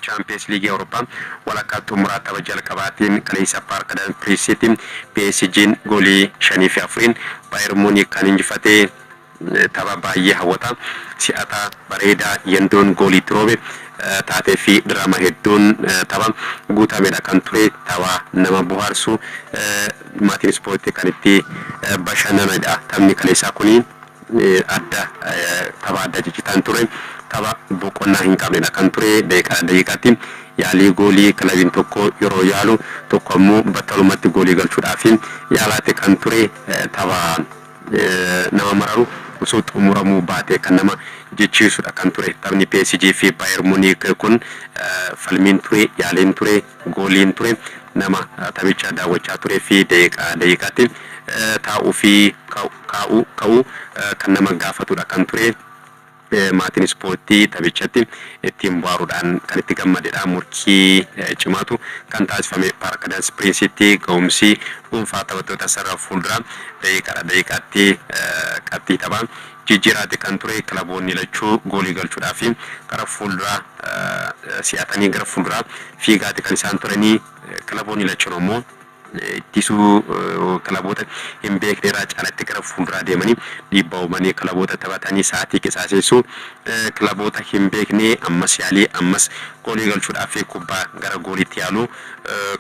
Champions League Europa walakkaa xumuraa tapha jalqabaatiin kaleessa Parc des Princes PSG'n goolii 5-4 Bayern Munich kan injifatee tapha baay'ee hawwata si'ataa bareedaa yendoon goolii tiroobe taatee fi drama hedduun tapha guutamedha kan ture tapha nama bohaarsu maatiin ispoortii kan itti bashannanadha taphni kaleessaa kuni adda tapha adda jijjiiran ture tapha boqonnaa hin qabnedha kan ture daqiiqaatti yaalii goolii kilabiin tokko yeroo yaalu tokko ammoo battalumatti goolii galchuudhaaf yaalaate kan ture tapha nama mararu osoo xumuramuu baate kan nama jechiisudha kan ture taphni PSG fi Bayern Munich kun falmiin ture yaaliin ture gooliin ture nama taphicha daawwachaa ture fi daqiiqaatti taa'uu fi ka'uu kan nama gaafatudha kan ture maatiin ispoortii taphichatti ittiin bohaaruudhaan kan itti gammadedha murkii cimaatu kan taasifame Parc des Princes ga'umsi dhuunfaa taphattoota sarara fuulduraa daqiiqaatti qabxii taphaa jijjiiraati kan ture kilaboonni lachuu goolii galchuudhaaf gara fuulduraa si'atanii gara fuulduraa fiigaati kan isaan turanii kilaboonni lachuun ammoo ittisuu kilaboota hin beekneerraa caalatti gara fuulduraa deemanii dhiibbaa uumanii kilaboota taphatanii sa'aatii qisaaseessuu kilaboota hin beeknee ammas yaalii ammas goolii galchuudhaaf kubbaa gara gooliitti yaaluu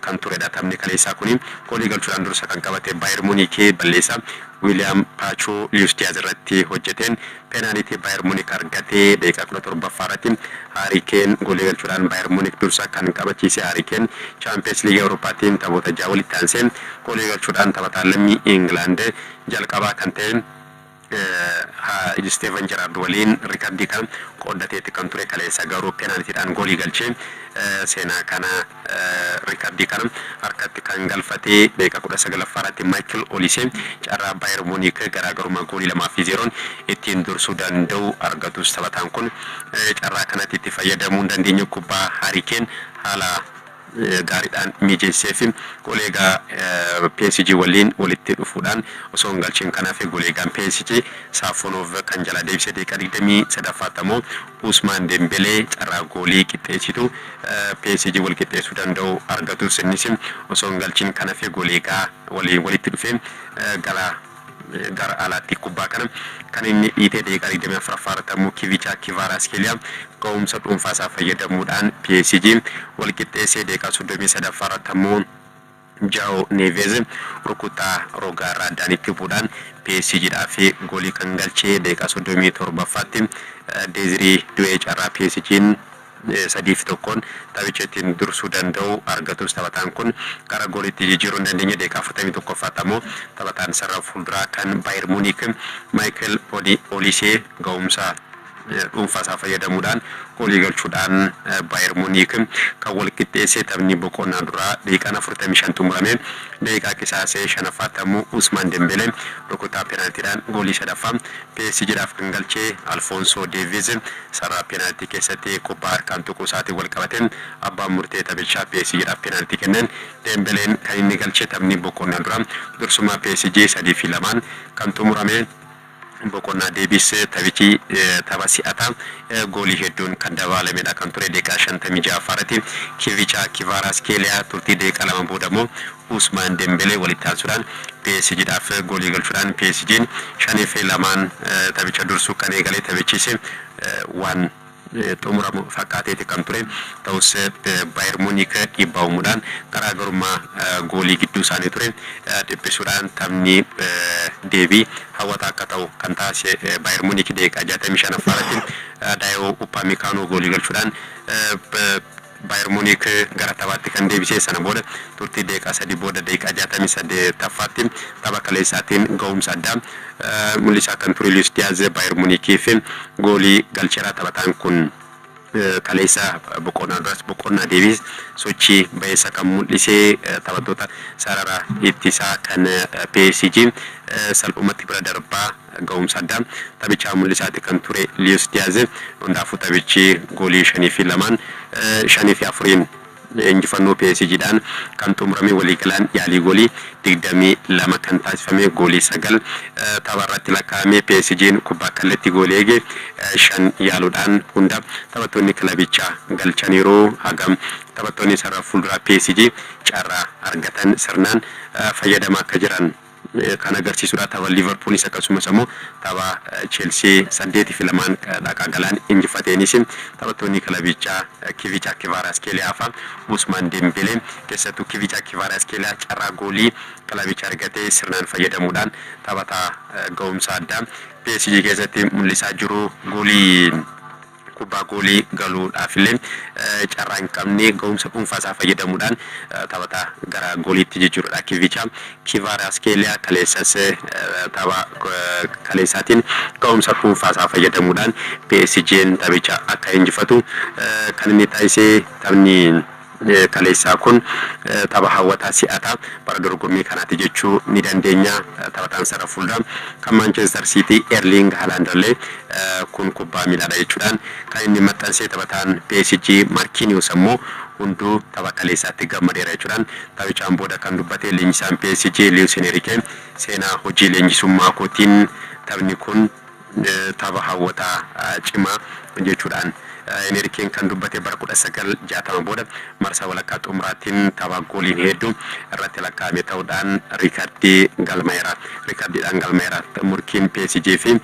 kan turedha taphni kaleessaa kuni goolii galchuudhaan dursa kan qabate Bayern Munich balleessaa William Pacho Luis Diaz irratti hojjeteen penalty Bayern Munich argatee daqiiqaa 17 Harry Kane goolii galchuudhaan Bayern Munich dursa kan qabachiise Harry Kane Champions League Europaatiin taphoota ja'a walitti aanseen goolii galchuudhaan taphataan lammii England jalqabaa kan ta'een Steven Gerrard waliin rikardii kan qoodateetti kan ture kaleessa garuu penaltiidhaan goolii galchee seenaa kana rikardii kana harkatti kan galfatee daqiiqaa 19 Michael Olise carraa Bayern Munich garaagarummaa goolii 2-0 ittiin dursuu danda'u argatus taphataan kun carraa kanatti itti fayyadamuu hin dandeenye kubbaa Harry Kane haala gaariidhaan mijeesseef goleegaa PSG waliin walitti dhufuudhaan osoo hin galchiin kanaaf goleegaan PSG Safonov kan jala deebisee daqiiqaa 23 Ousmane Dembélé carraa goolii qixxeessitu PSG wal qixxeessuu danda'u argatus innis osoo hin galchiin kanaaf goleegaa waliin walitti dhufee gara alaatti kubbaa kana kan inni dhiitee daqiiqaa 24 Kivicha Kvaratskhelia ga'umsa dhuunfaa isaa fayyadamuudhaan PSG wal qixxeessee daqiiqaa 33 Joao Neves rukuttaa rogaarraa addaan itti bu'uudhaan PSGdhaaf goolii kan galchee daqiiqaa 37 Desiree Doué carraa PSG'n 3-1 taphichatti dursuu danda'u argatus taphataan kun gara gooliitti jijjiiruu hin dandeenye daqiiqaa 41 taphataan sarara fuulduraa kan Bayern Munich Michael Olise ga'umsa dhuunfaa isaa fayyadamuudhaan goolii galchuudhaan Bayern Munich kan wal qixxeessee taphni boqonnaa duraa daqiiqaa 45 xumurame daqiiqaa qisaasee 5 Ousmane Dembélé rukuttaa penaltiidhaan goolii sadaffaa PSGdhaaf kan galchee Alfonso Davies sarara penaltii keessatti kubbaa harkaan tuquu isaatiin wal qabateen abbaan murtee taphichaa PSGdhaaf penaltii kenneen Dembeleen kan inni galchee taphni boqonnaa duraa dursummaa PSG 3-2 kan xumurame boqonnaa deebisee taphichi tapha si'ataa goolii hedduun kan dabalamedha kan ture daqiiqaa 56 Kivicha Kvaratskhelia turtii daqiiqaa 2 booda immoo Ousmane Dembélé walitti aansuudhaan PSGdhaaf goolii galchuudhaan PSG'n 5-2 taphicha dursuu kan eegale taphichis waan xumuramu fakkaateeti kan ture ta'us Bayern Munich dhiibbaa uumuudhaan garaagarummaa goolii gidduu isaanii ture dhiphisuudhaan taphni deebii hawwataa akka ta'u kan taasise Bayern Munich daqiiqaa 65 Daayoo Upamecano goolii galchuudhaan Bayern Munich gara taphaatti kan deebisee sana booda turtii daqiiqaa 3 booda daqiiqaa 68 tapha kaleessaatiin ga'umsa addaa mul'isaa kan ture Luis Diaz Bayern Munichiif goolii galcheeraa taphataan kun kaleessa boqonnaa deebis sochii baay'isa kan mul'isee taphattoota sarara ittisaa kan PSG salphumatti bira darbaa ga'umsa addaa taphichaa mul'isaati kan ture Luis Diaz hundaafuu taphichi goolii 5-2 5-4 injifannoo PSGdhaan kan xumurame waliigalaan yaalii goolii 22 kan taasifame goolii 9 tapharratti lakkaa'ame PSG'n kubbaa kallattii goolii eege 5 yaaluudhaan hunda taphattoonni kilabichaa galchaniiru hagam taphattoonni sarara fuulduraa PSG carraa argatan sirnaan fayyadamaa akka jiran kan agarsiisudha. Tapha Liverpool akkasumas immoo tapha Chelsea 8-2 dhaqaa galaan injifateenis taphattoonni kilabichaa Kvicha Kvaratskhelia fi Ousmane Dembele keessattuu Kvicha Kvaratskhelia carraa goolii kilabicha argatee sirnaan fayyadamuudhaan taphataa ga'umsa addaa PSG keessatti mul'isaa jiru. Goolii kubbaa goolii galuudhaaf illee carraa hin qabne ga'umsa dhuunfaasaa fayyadamuudhaan taphataa gara gooliitti jijjiiruudha. Kvicha Kvaratskhelia kaleessas tapha kaleessaatiin ga'umsa dhuunfaasaa fayyadamuudhaan PSG'n taphicha akka injifatu kan inni taasise. Taphni kaleessaa kun tapha hawwataa si'ataa bara dorgommii kanaati jechuu ni dandeenya. Taphataan sarara fuulduraa kan Manchester City Erling Haaland illee kun kubbaa miilaadha jechuudhaan kan inni maxxansee taphataan PSG Marquinhos immoo hunduu tapha kaleessaatti gammadeera jechuudhaan taphichaan booda kan dubbate leenjisaan PSG Luis Enrique seenaa hojii leenjisummaa kootiin taphni kun tapha hawwataa cimaa jechuudhaan Enrique kan dubbate bara 1960 booda marsaa walakkaa xumuraatiin tapha gooliin hedduu irratti lakkaa'ame ta'uudhaan riikardiidhaan galmeera. Murkiin PSG fi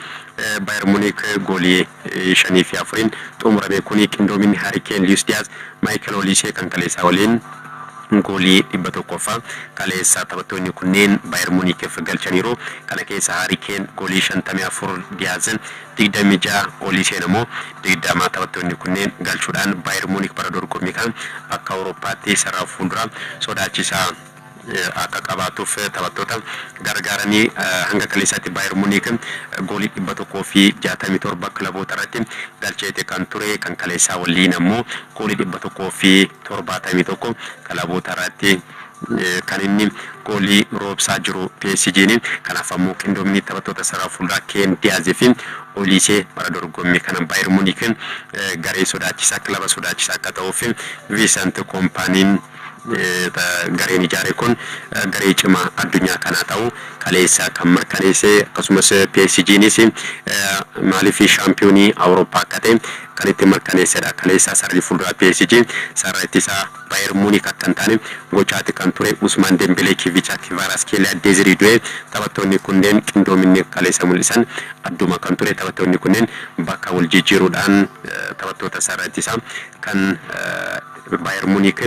Bayern Munich goolii 5-4 xumurame kuni qindoominni Harry Kane, Luis Diaz, Michael Olise kan kaleessaa waliin goolii 100 kaleessa taphattoonni kunneen Bayern Munichiif galchaniiru. Kana keessa Harry Kane goolii 54, Diaz 26, Olise immoo 20 taphattoonni kunneen galchuudhaan Bayern Munich bara dorgommii kan akka Awurooppaatti sarara fuulduraa sodaachisaa akka qabaatuuf taphattoota gargaaranii hanga kaleessaatti Bayern Munich goolii 167 kilaboota irratti galcheete kan ture. Kan kaleessaa waliin ammoo goolii 171 kilaboota irratti kan inni goolii roobsaa jiru PSG'n. Kanaaf ammoo qindoominni taphattoota sarara fuulduraa Kane, Diaz fi Olise bara dorgommii kana Bayern Munich garee sodaachisaa kilaba sodaachisaa akka ta'uuf Vincent Kompany'n gareen ijaare kun garee cimaa addunyaa kanaa ta'u kaleessa kan mirkaneesse. Akkasumas PSG'nis maaliif shaampiyoonii Awurooppaa akka ta'e kan itti mirkaneessedha. Kaleessa sararri fuulduraa PSG sarara ittisaa Bayern Munich akka hin taane gochaati kan ture. Ousmane Dembele, Kvicha Kvaratskhelia, Desiree Doué taphattoonni kunneen qindoominni kaleessa mul'isan adduma kan ture. Taphattoonni kunneen bakka wal jijjiiruudhaan taphattoota sarara ittisaa kan Bayern Munich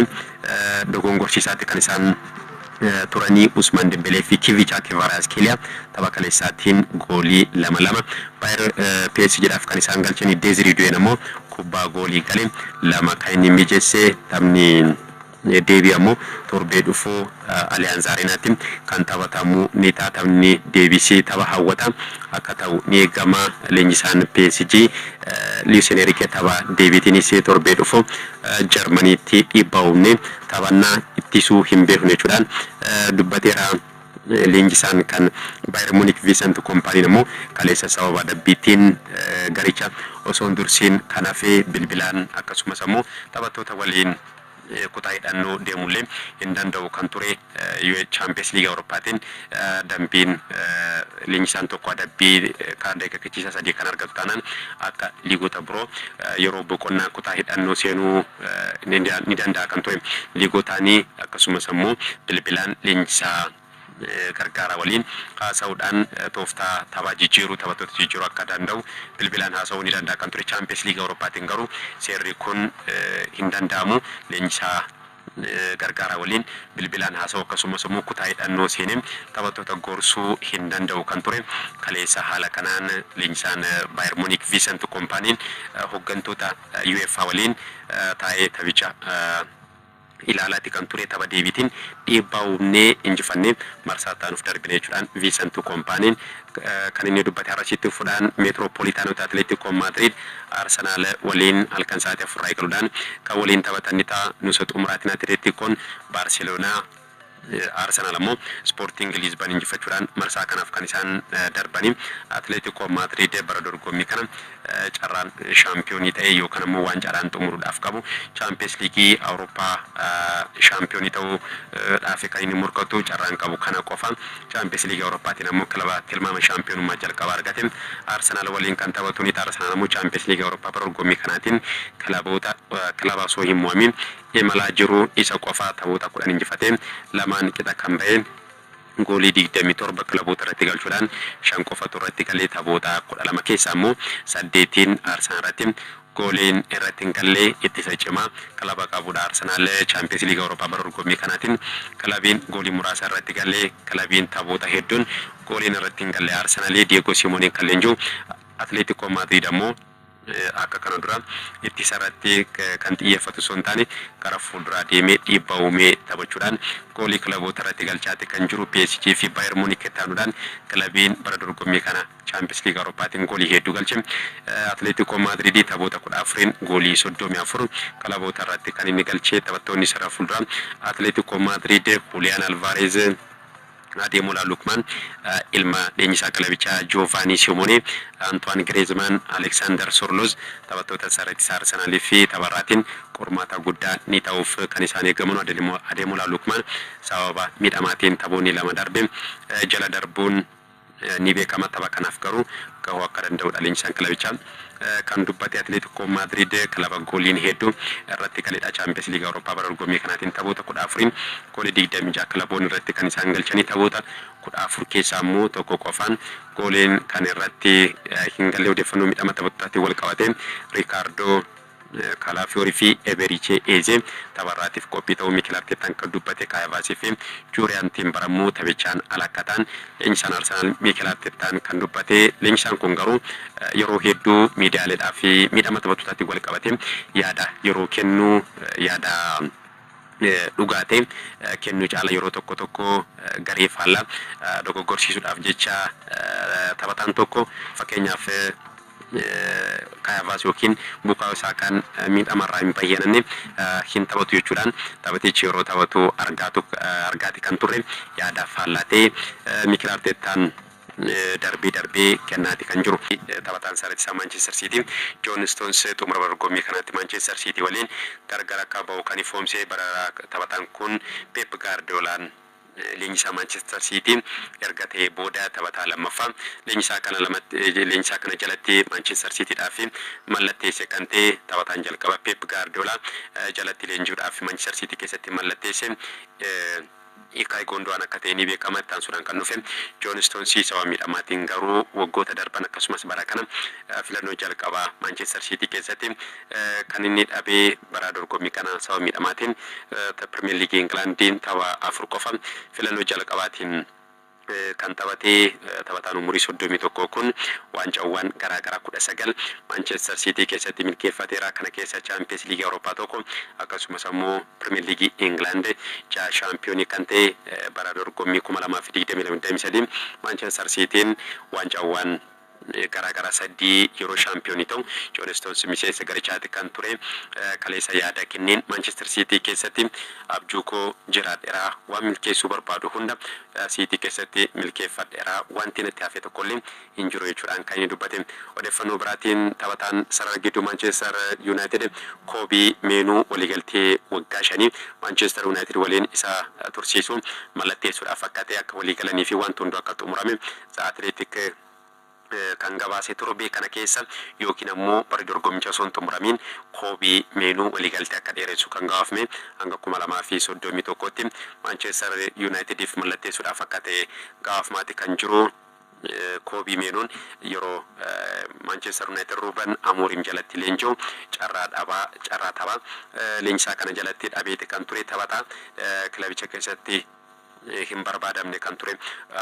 dogongorsiisaatti kan isaan turanii. Ousmane Dembele fi Kvicha Kvaratskhelia tapha kaleessaatiin goolii 2-2 PSG'dhaaf kan isaan galchanii. Desiree Doué immoo kubbaa goolii galee 2 kan inni mijeesse. Taphni deebii ammoo torbee dhufuu Allianz Arenaatti kan taphatamu ni ta'a. Taphni deebisee tapha hawwataa akka ta'u ni eegama. Leenjisaan PSG Luis Enrique tapha deebiitiinis torbee dhufuu Jarmaniitti dhiibbaa uumne taphannaa ittisuu hin beekne jechuudhaan dubbateera. Leenjisaan kan Bayern Munich Vincent Kompany immoo kaleessa sababa adabbiitiin garicha osoo hin dursiin kan hafe bilbilaan akkasumas ammoo taphattoota waliin kutaa hidhannoo deemullee hin danda'u kan ture. Champions League Awurooppaatiin dambiin leenjisaan tokko adabbii kan daqiiqaa 3 kan argatu taanaan akka liigota biroo yeroo boqonnaa kutaa hidhannoo seenuu ni danda'a kan ture. Liigotaanii akkasumas ammoo bilbilaan leenjisaa gargaara waliin haasa'uudhaan tooftaa taphaa jijjiiruu taphattoota jijjiiruu akka danda'u bilbilaan haasa'uu ni danda'a kan ture. Champions League Awurooppaatiin garuu seerri kun hin danda'amu. Leenjisaa gargaara waliin bilbilaan haasa'u akkasumas immoo kutaa hidhannoo seenee taphattoota gorsuu hin danda'u kan ture. Kaleessa haala kanaan leenjisaan Bayern Munich Vincent Kompany'n hooggantoota UEFA waliin taa'ee taphicha ilaalaatti kan ture. Tapha deebiitiin dhiibbaa uumnee injifannee marsaa taanuuf darbine jechuudhaan Vincent Kompany'n kan inni dubbate. Har'asitti fudhaan Metropolitaanota Atletico Madrid Arsenal waliin halkan sa'aatii 4 eegaluudhaan kan waliin taphatan ni ta'a. Nusa xumuraatiin Atleticoon Barcelonaa Arsenal ammoo Sporting Lisbon injifachuudhaan marsaa kanaaf kan isaan darbanii. Atletico Madrid bara dorgommii kana carraan shaampiyoonii ta'ee yookaan immoo waan carraan xumuruudhaaf qabu Champions League Awurooppaa shaampiyoonii ta'uudhaaf kan inni morkatu carraan qabu kana qofa. Champions League Awurooppaatiin ammoo kilaba tilmaama shaampiyoonummaa jalqaba argate. Arsenal waliin kan taphatu ni Arsenal ammoo Champions League Awurooppaa dorgommii kanaatiin kilaba osoo hin mo'amin imalaa jiru isa qofa taphoota 10 injifatee lamaan qixa kan ba'een goolii 27 kilaboota irratti galchuudhaan 5 qofatu irratti galee taphoota 12 keessaa immoo 8 Arsenal irratti gooliin irratti hin galle ittisa cimaa kilaba qabuudha. Arsenal Champions League Awurooppaa dorgommii kanaatiin kilabiin goolii muraasa irratti galee kilabiin taphoota hedduun gooliin irratti hin galle Arsenal Diego Simeone kan leenjisu Atletico Madrid ammoo akka kana dura ittisa irratti kan xiyyeeffatu osoo hin taane gara fuulduraa deemee dhiibbaa uumee taphachuudhaan goolii kilaboota irratti galchaate kan jiru PSG fi Bayern Munich ta'uudhaan kilabiin bara dorgommii kana Champions League Awurooppaatiin goolii hedduu galche. Atletico Madrid taphoota 14 goolii 34 kilaboota irratti kan inni galche. Taphattoonni sarara fuulduraa Atletico Madrid Julian Alvarez Ademola Lookman ilma leenjisaa kilabichaa Giovanni Simeone Antoine Griezmann Alexander Sorloz taphattoota sarara Arsenal fi tapharraatiin qormaata guddaa ni ta'uuf kan isaan eegaman. Ademola Lookman sababa miidhamaatiin taphoonni lama darbe jala darbuun ni beekama. Tapha kanaaf garuu gahuu akka danda'udha leenjisaan kilabichaa. Kan dubbate Atletico Madrid kilaba gooliin hedduu irratti galedha. Champions League Awurooppaa bara dorgommii kanaatiin taphoota 14 goolii 26 kilaboonni irratti kan isaan galchanii taphoota 14 keessaa immoo tokko qofaan gooliin kan irratti hin galle odeeffannoo miidhama taphattootaatiin wal qabateen Ricardo Calafiori fi Eberiche Eze tapharraatiif qophii ta'uu Mikel Arteetaan kan dubbate. Kaayabaasii fi Juuriyan Timbarammoo taphichaan alakkataan leenjisaan Arsenal Mikel Arteetaan kan dubbate. Leenjisaan kun garuu yeroo hedduu miidiyaaleedhaa fi miidhama taphattootaatti wal qabate yaada yeroo kennu yaada dhugaatee kennu caala yeroo tokko garee faallaa dogoggorsiisuudhaaf jecha taphataan tokko fakkeenyaaf Kaayabaas yookiin Bukaayoo Saakaan miidhamarraa hin bayyananne hin taphatu jechuudhaan taphatichi yeroo taphatu argaati kan turre yaada faallaatee Mikel Arteetaan darbee kennaati kan jiru. Taphataan sarara Manchester City John Stones xumura dorgommii kanatti Manchester City waliin gargar akka ba'u kan ifoomsee. Bara taphataan kun Pep Guardiolaan leenjisaa Manchester City erga ta'ee booda taphataa lammaffaa leenjisaa kana jalatti Manchester Cityidhaaf mallatteesse kan ta'e taphataan jalqaba Pep Guardiola jalatti leenji'uudhaaf Manchester City keessatti mallatteesse. Ilkay Gundogan akka ta'e ni beekama. Ittaan suudhaan kan dhufe John Stones sababa miidhamaatiin garuu waggoota darban akkasumas bara kana filannoo jalqabaa Manchester City keessatti kan inni dhabee bara dorgommii kana sababa miidhamaatiin Premier League Englandiin tapha 4 qofa filannoo jalqabaatiin kan taphatee taphataan umurii 31 kun waancawwan garaagaraa 19 Manchester City keessatti milkeeffateera. Kana keessa Champions League Awurooppaa tokko akkasumas immoo Premier League England shaampiyoonii kan ta'e bara dorgommii 2022 Manchester Cityin waancawwan garaagaraa 3 yeroo shaampiyoonii ta'u. John Stones miseensa garichaatti kan ture kaleessa yaada kenneen Manchester City keessatti abjuu koo jiraadheera waan milkeessuu barbaadu hunda City keessatti milkeeffadheera wanti natti hafe tokkollee hin jiru jechuudhaan kan inni dubbate. Odeeffannoo biraatiin taphataan sarara gidduu Manchester United Kobbie Mainoo waliigaltee waggaa 5 Manchester United waliin isa tursiisu mallatteessuudhaaf akka ta'e akka waliigalanii fi wanti hundi akka xumurame Athletic kan gabaasee turbe. Kana keessa yookiin ammoo bara dorgommicha osoo hin xumuramin Kobbie Mainoo waliigaltee akka dheeressu kan gaafame hanga 2031tti Manchester Unitediif mallatteessuudhaaf akka ta'e gaafamaati kan jiru. Kobbie Mainoon yeroo Manchester United Ruben Amorim jalatti leenji'u carraa taphaa leenjisaa kana jalatti dhabeeti kan ture. Taphataa kilabicha keessatti hin barbaadamne kan ture.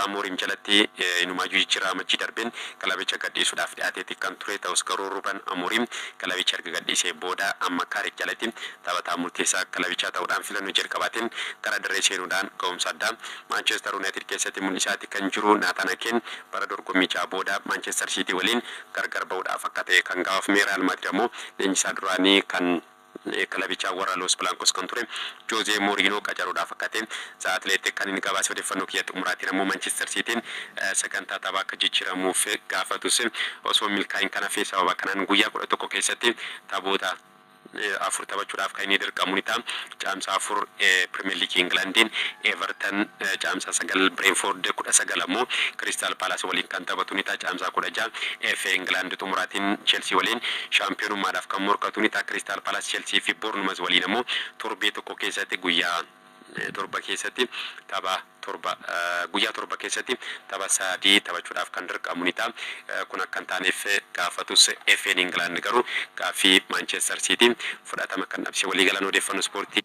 Amorim jalatti inumaayyuu jijjiirama darbeen kilabicha gadhiisuudhaaf dhiyaateeti kan ture. Ta'us garuu Ruben Amorim kilabicha erga gadhiisee booda amma Carrick jalatti taphataa murteessaa kilabichaa ta'uudhaan filannoo jalqabaatiin gara dirree seenuudhaan ga'umsa addaa Manchester United keessatti mul'isaati kan jiru. Nathan Ake bara dorgommichaa booda Manchester City waliin gargar ba'uudhaaf akka ta'e kan gaafame. Real Madrid ammoo leenjisaa duraanii kan kilabicha warra Los Blancos kan ture Jose Mourinho qacaruudhaaf akkate Athletic kan inni gabaasa odeeffannoo kiyya xumuraatiin ammoo Manchester Cityn sagantaa taphaa akka jijjiiramuuf gaafatus osoo milkaa'in kana fi sababa kanaan guyyaa 11 keessatti taphoota afur taphachuudhaaf kan inni dirqamu ni ta'a. Caamsa afur Premier League Englandin Everton caamsa 9 Brentford 19 ammoo Crystal Palace waliin kan taphatu ni ta'a. Caamsa 16 FA England xumuraatiin Chelsea waliin shampiyonummaadhaaf kan morkatu ni ta'a. Crystal Palace Chelsea fi Bournemouth waliin ammoo torbee tokko keessatti guyyaa torba keessatti tapha guyyaa torba keessatti tapha sadii taphachuudhaaf kan dirqamu ni ta'a. Kun akka hin taaneef gaafatus FA England garuu gaaffii Manchester City fudhatama kan dhabse waliigalaan odeeffannoo ispoortii